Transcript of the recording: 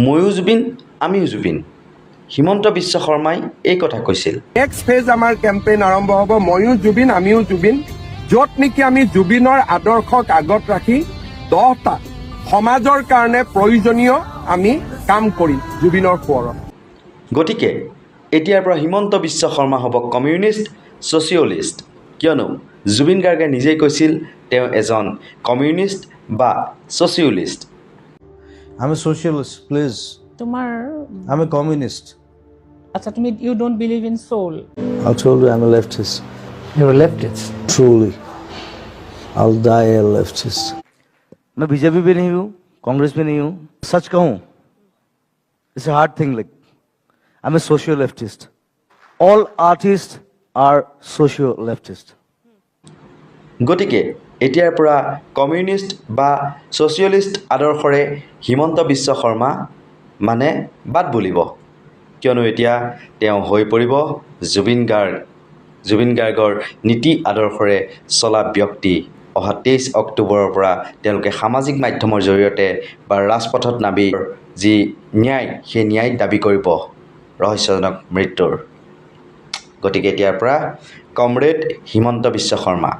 ময়ো জুবিন আমিও জুবিন হিমন্ত বিশ্ব শৰ্মাই এই কথা কৈছিল। নেক্সট ফেজ আমাৰ কেম্পেইন আৰম্ভ হ'ব ময়ো জুবিন আমিও জুবিন, য'ত নেকি আমি জুবিনৰ আদৰ্শক আগত ৰাখি 10টা সমাজৰ কাৰণে প্ৰয়োজনীয় আমি কাম কৰিম জুবিনৰ সোঁৱৰত। গতিকে এতিয়াৰ পৰা হিমন্ত বিশ্ব শৰ্মা হ'ব কমিউনিষ্ট ছ'চিয়েলিষ্ট, কিয়নো জুবিন গাৰ্গে নিজেই কৈছিল তেওঁ এজন কমিউনিষ্ট বা socialist. I'm a socialist, please. তোমার I'm a communist. আচ্ছা তুমি you don't believe in soul. I told you I'm a leftist. You're a leftist. Truly. I'll die a leftist. मैं बीजेपी भी नहीं हूँ, कांग्रेस भी नहीं हूँ। सच कहूँ, it's a hard thing. Like, I'm a social leftist. All artists are social leftist. গতিকে এতিয়াৰ পৰা কমিউনিষ্ট বা ছ'চিয়েলিষ্ট আদৰ্শৰে হিমন্ত বিশ্ব শৰ্মা মানে বাদ বুলিব, কিয়নো এতিয়া তেওঁ হৈ পৰিব জুবিন গাৰ্গৰ নীতি আদৰ্শৰে চলা ব্যক্তি। অহা 23 অক্টোবৰৰ পৰা তেওঁলোকে সামাজিক মাধ্যমৰ জৰিয়তে বা ৰাজপথত নামি যি ন্যায় সেই ন্যায় দাবী কৰিব ৰহস্যজনক মৃত্যুৰ। গতিকে এতিয়াৰ পৰা কমৰেড হিমন্ত বিশ্ব শৰ্মা।